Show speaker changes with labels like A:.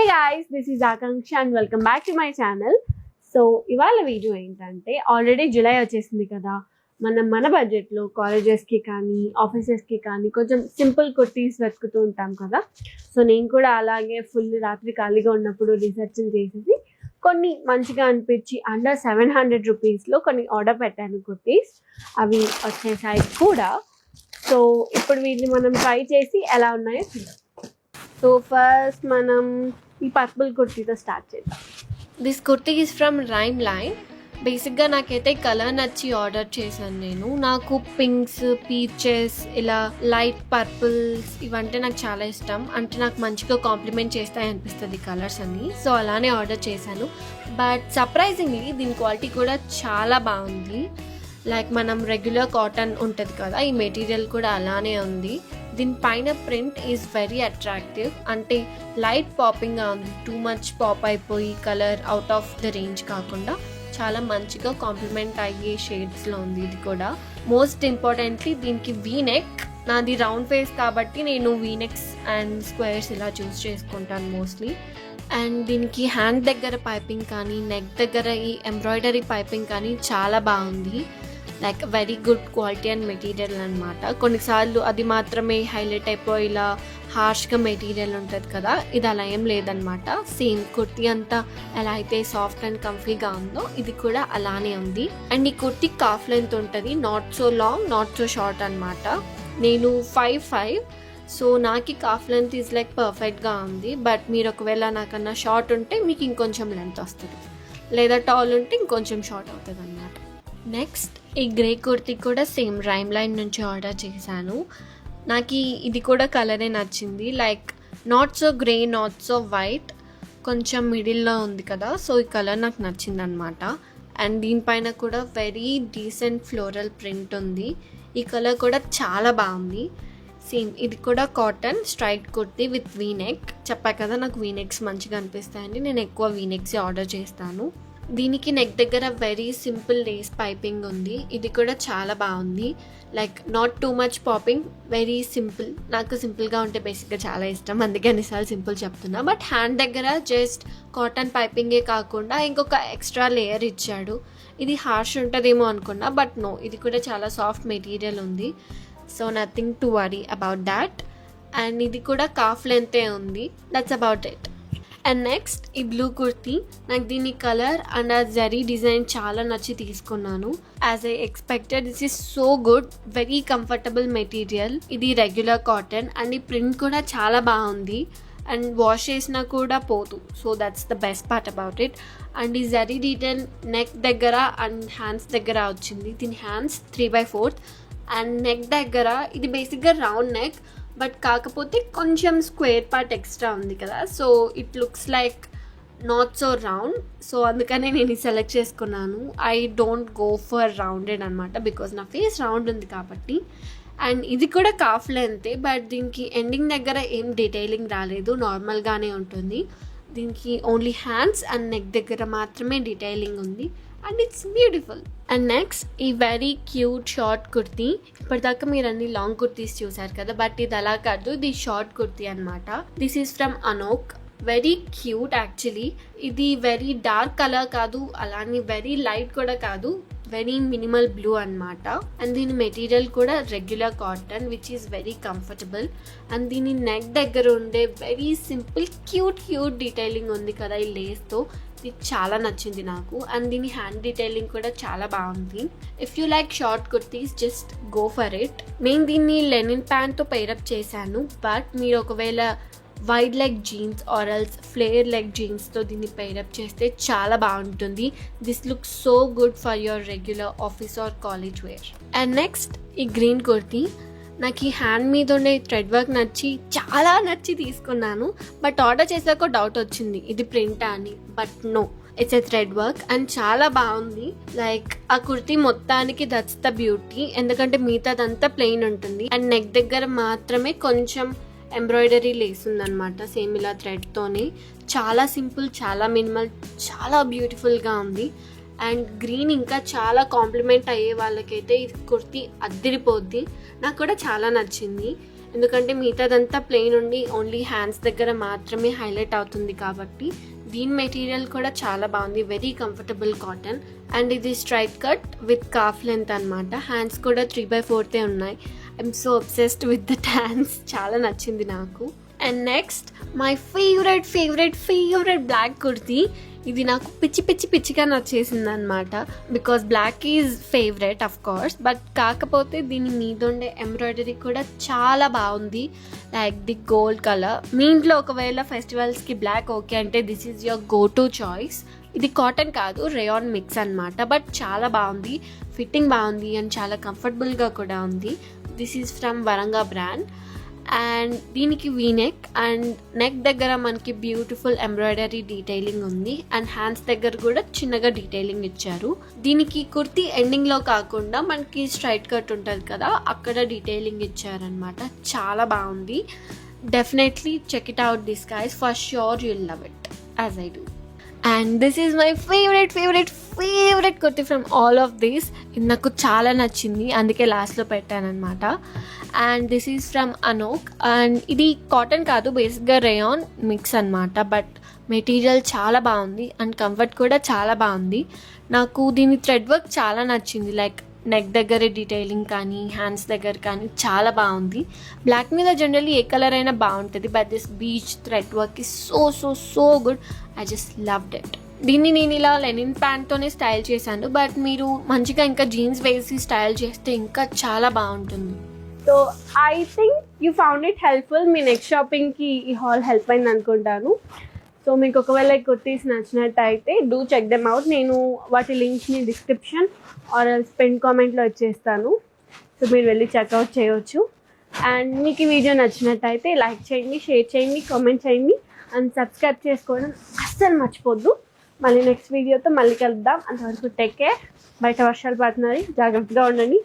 A: Hey guys, this is Akanksha and welcome back to my channel. So ఇవాళ video ఏంటంటే already July వచ్చేసింది కదా, మన బడ్జెట్లో కాలేజెస్కి కానీ ఆఫీసెస్కి కానీ కొంచెం సింపుల్ కుర్తీస్ వెతుకుతూ ఉంటాం కదా. సో నేను కూడా అలాగే ఫుల్ రాత్రి ఖాళీగా ఉన్నప్పుడు రీసెర్చ్ చేసేసి కొన్ని మంచిగా అనిపించి అండర్ 700 రూపీస్లో కొన్ని ఆర్డర్ పెట్టాను కుర్తీస్. అవి వచ్చేసాయి కూడా. సో ఇప్పుడు వీటిని మనం ట్రై చేసి ఎలా ఉన్నాయో చూద్దాం. సో ఫస్ట్ మనం ఈ పర్పుల్ కుర్తీతో స్టార్ట్ చేద్దాం.
B: This kurti is from rhyme line. బేసిక్గా నాకైతే కలర్ నచ్చి ఆర్డర్ చేశాను నేను. నాకు పింక్స్, పీచెస్, ఇలా లైట్ పర్పుల్స్ ఇవంటే నాకు చాలా ఇష్టం. అంటే నాకు మంచిగా కాంప్లిమెంట్ చేస్తాయి అనిపిస్తుంది కలర్స్ అన్ని. సో అలానే ఆర్డర్ చేశాను. బట్ సర్ప్రైజింగ్లీ దీని క్వాలిటీ కూడా చాలా బాగుంది. లైక్ మనం రెగ్యులర్ కాటన్ ఉంటుంది కదా, ఈ మెటీరియల్ కూడా అలానే ఉంది. దీనిపైన ప్రింట్ ఈజ్ వెరీ అట్రాక్టివ్. అంటే లైట్ పాపింగ్గా ఉంది, టూ మచ్ పాప్ అయిపోయి colour out of the range కాకుండా చాలా మంచిగా కాంప్లిమెంట్ అయ్యే షేడ్స్లో ఉంది. ఇది కూడా మోస్ట్ ఇంపార్టెంట్లీ దీనికి వీనెక్. నాది రౌండ్ ఫేస్ కాబట్టి నేను వీనెక్స్ అండ్ స్క్వేర్స్ ఇలా చూస్ చేసుకుంటాను మోస్ట్లీ. అండ్ దీనికి హ్యాండ్ దగ్గర పైపింగ్ కానీ నెక్ దగ్గర ఈ ఎంబ్రాయిడరీ పైపింగ్ కానీ చాలా బాగుంది. Like very good quality and material అనమాట. కొన్నిసార్లు అది మాత్రమే హైలైట్ అయిపోయి ఇలా హార్ష్గా మెటీరియల్ ఉంటుంది కదా, ఇది అలా ఏం లేదనమాట. సేమ్ కుర్తీ అంతా ఎలా అయితే సాఫ్ట్ అండ్ కంఫీగా ఉందో ఇది కూడా అలానే ఉంది. అండ్ ఈ కుర్తీ కాఫ్ లెంత్ ఉంటుంది, not so long not so short అనమాట. నేను 5'5", సో నాకు కాఫ్ లెంత్ ఈజ్ లైక్ పర్ఫెక్ట్గా ఉంది. బట్ మీరు ఒకవేళ నాకన్నా షార్ట్ ఉంటే మీకు ఇంకొంచెం లెంత్ వస్తుంది, లేదా టాల్ ఉంటే ఇంకొంచెం షార్ట్ అవుతుంది అనమాట. నెక్స్ట్ ఈ గ్రే కుర్తీ కూడా సేమ్ రైమ్ లైన్ నుంచి ఆర్డర్ చేశాను. నాకు ఇది కూడా కలరే నచ్చింది. Like not so grey not so white, కొంచెం మిడిల్లో ఉంది కదా, సో ఈ కలర్ నాకు నచ్చింది అనమాట. అండ్ దీనిపైన కూడా వెరీ డీసెంట్ ఫ్లోరల్ ప్రింట్ ఉంది. ఈ కలర్ కూడా చాలా బాగుంది. సేమ్ ఇది కూడా cotton straight kurti with V-neck. చెప్పా కదా నాకు వీనెక్స్ మంచిగా అనిపిస్తాయండి, నేను ఎక్కువ వీనెక్స్ ఆర్డర్ చేస్తాను. దీనికి నెక్ దగ్గర వెరీ సింపుల్ లేస్ పైపింగ్ ఉంది. ఇది కూడా చాలా బాగుంది. Like not too much popping, very simple. నాకు సింపుల్గా ఉంటే బేసిక్గా చాలా ఇష్టం, అందుకే అన్నిసార్లు సింపుల్ చెప్తున్నా. బట్ హ్యాండ్ దగ్గర జస్ట్ కాటన్ పైపింగే కాకుండా ఇంకొక ఎక్స్ట్రా లేయర్ ఇచ్చాడు. ఇది హార్ష్ ఉంటుందేమో అనుకున్నా, బట్ నో, ఇది కూడా చాలా సాఫ్ట్ మెటీరియల్ ఉంది. So nothing to worry about that. And ఇది కూడా కాఫ్ లెంతే ఉంది. That's about it. And next ఈ బ్లూ కుర్తీ. నాకు దీని కలర్ అండ్ ఆ జరీ డిజైన్ చాలా నచ్చి తీసుకున్నాను. As I expected this is so good, very comfortable material. ఇది రెగ్యులర్ కాటన్ అండ్ ఈ ప్రింట్ కూడా చాలా బాగుంది. అండ్ వాష్ చేసినా కూడా పోదు. So that's the best part about it. And ఈ జరీ డీటెయిల్ నెక్ దగ్గర అండ్ హ్యాండ్స్ దగ్గర వచ్చింది. దీని హ్యాండ్స్ 3/4 అండ్ నెక్ దగ్గర ఇది బేసిక్గా రౌండ్ నెక్, బట్ కాకపోతే కొంచెం స్క్వేర్ పార్ట్ ఎక్స్ట్రా ఉంది కదా, so it looks like not so round. So అందుకనే నేను సెలెక్ట్ చేసుకున్నాను. I don't go for rounded అనమాట, బికాజ్ నా ఫేస్ రౌండ్ ఉంది కాబట్టి. అండ్ ఇది కూడా కాఫ్ లెంతే, బట్ దీనికి ఎండింగ్ దగ్గర ఏం డీటెయిలింగ్ రాలేదు, నార్మల్గానే ఉంటుంది. దీనికి ఓన్లీ హ్యాండ్స్ అండ్ నెక్ దగ్గర మాత్రమే డీటెయిలింగ్ ఉంది. And it's beautiful. And next ఈ వెరీ క్యూట్ షార్ట్ కుర్తీ. ఇప్పటిదాకా మీరు అన్ని లాంగ్ కుర్తీస్ చూసారు కదా, బట్ ఇది అలా కాదు, ఇది షార్ట్ కుర్తీ అనమాట. This is from Anouk. Very cute actually. ఇది వెరీ డార్క్ కలర్ కాదు, అలానే వెరీ లైట్ కూడా కాదు, వెరీ మినిమల్ బ్లూ అనమాట. అండ్ దీని మెటీరియల్ కూడా regular cotton which is very comfortable. And దీని నెక్ దగ్గర ఉండే వెరీ సింపుల్ క్యూట్ డీటెయిలింగ్ ఉంది కదా ఈ లేస్తో, ఇది చాలా నచ్చింది నాకు. అండ్ దీని హ్యాండ్ డీటెయిలింగ్ కూడా చాలా బాగుంది. If you like short kurtis just go for it. నేను దీన్ని లెనిన్ ప్యాంట్తో పేరప్ చేశాను, బట్ మీరు ఒకవేళ wide leg jeans or else flare leg జీన్స్తో దీన్ని పేరప్ చేస్తే చాలా బాగుంటుంది. This looks so good for your regular office or college wear. And next ఈ గ్రీన్ కుర్తీ. నాకు ఈ హ్యాండ్ మీద ఉండే థ్రెడ్ వర్క్ చాలా నచ్చి తీసుకున్నాను. బట్ ఆర్డర్ చేసాక డౌట్ వచ్చింది ఇది ప్రింటా అని, but no, it's a thread work and చాలా బాగుంది. లైక్ ఆ కుర్తీ మొత్తానికి దట్స్ ద బ్యూటీ, ఎందుకంటే మిగతాదంతా ప్లెయిన్ ఉంటుంది అండ్ నెక్ దగ్గర మాత్రమే కొంచెం ఎంబ్రాయిడరీ లేస్ ఉందన్నమాట, సేమ్ ఇలా థ్రెడ్తోనే. చాలా సింపుల్, చాలా మినిమల్, చాలా బ్యూటిఫుల్గా ఉంది. అండ్ గ్రీన్ ఇంకా చాలా కాంప్లిమెంట్ అయ్యే వాళ్ళకైతే ఈ కుర్తీ అద్దరిపోద్ది. నాకు కూడా చాలా నచ్చింది. ఎందుకంటే మిగతాదంతా ప్లెయిన్ ఉండి ఓన్లీ హ్యాండ్స్ దగ్గర మాత్రమే హైలైట్ అవుతుంది కాబట్టి. దీని మెటీరియల్ కూడా చాలా బాగుంది, వెరీ కంఫర్టబుల్ కాటన్. అండ్ ఇది straight cut with calf length అనమాట. హ్యాండ్స్ కూడా 3/4 ఉన్నాయి. I'm so obsessed with the hands, చాలా నచ్చింది నాకు. And next my favourite black kurti. ఇది నాకు పిచ్చిగా నచ్చేసింది అనమాట. Because black is favourite of course, but కాకపోతే దీని మీద ఉండే ఎంబ్రాయిడరీ కూడా చాలా బాగుంది. Like the gold colour. మీ ఇంట్లో ఒకవేళ ఫెస్టివల్స్కి బ్లాక్ ఓకే అంటే this is your go to choice. ఇది కాటన్ కాదు, రేయాన్ మిక్స్ అనమాట. బట్ చాలా బాగుంది, ఫిట్టింగ్ బాగుంది అండ్ చాలా కంఫర్టబుల్గా కూడా ఉంది. దిస్ ఈజ్ ఫ్రమ్ వరంగా బ్రాండ్. అండ్ దీనికి వీనెక్ అండ్ నెక్ దగ్గర మనకి బ్యూటిఫుల్ ఎంబ్రాయిడరీ డీటెయిలింగ్ ఉంది. అండ్ హ్యాండ్స్ దగ్గర కూడా చిన్నగా డీటెయిలింగ్ ఇచ్చారు. దీనికి కుర్తీ ఎండింగ్లో కాకుండా మనకి స్ట్రైట్ కట్ ఉంటుంది కదా, అక్కడ డీటెయిలింగ్ ఇచ్చారనమాట. చాలా బాగుంది. Definitely check it out this guys, for sure you'll love it as I do. And this is my favourite kurti from all of these. ఇది నాకు చాలా నచ్చింది, అందుకే లాస్ట్లో పెట్టానమాట. And this is from Anouk. And ఇది కాటన్ కాదు, బేసిక్గా రేయాన్ మిక్స్ అనమాట. బట్ మెటీరియల్ చాలా బాగుంది అండ్ కంఫర్ట్ కూడా చాలా బాగుంది. నాకు దీని థ్రెడ్ వర్క్ చాలా నచ్చింది. లైక్ నెక్ దగ్గర డీటెయిలింగ్ కానీ హ్యాండ్స్ దగ్గర కానీ చాలా బాగుంది. బ్లాక్ మీద జనరల్లీ ఏ కలర్ అయినా బాగుంటుంది, but this beach thread work is so good. I just loved it. దీన్ని నేను ఇలా లెనిన్ ప్యాంట్తోనే స్టైల్ చేశాను, బట్ మీరు మంచిగా ఇంకా జీన్స్ వేసి స్టైల్ చేస్తే ఇంకా చాలా బాగుంటుంది.
A: So I think you found it helpful. Me next షాపింగ్కి ఈ హాల్ హెల్ప్ అయింది అనుకుంటాను. సో మీకు ఒకవేళ ఈ కుర్తీస్ నచ్చినట్టయితే డూ చెక్ దెమ్ అవుట్. నేను వాటి లింక్స్ని డిస్క్రిప్షన్ ఆర్ ఎల్స్ పిన్ కామెంట్లో వచ్చేస్తాను. సో మీరు వెళ్ళి చెక్అవుట్ చేయవచ్చు. అండ్ మీకు ఈ వీడియో నచ్చినట్టయితే లైక్ చేయండి, షేర్ చేయండి, కామెంట్ చేయండి అండ్ సబ్స్క్రైబ్ చేసుకోవడం అస్సలు మర్చిపోద్దు. మళ్ళీ నెక్స్ట్ వీడియోతో మళ్ళీ కలుద్దాం. అంతవరకు టేక్ కేర్. బయట వర్షాలు పడుతున్నాయి, జాగ్రత్తగా ఉండండి.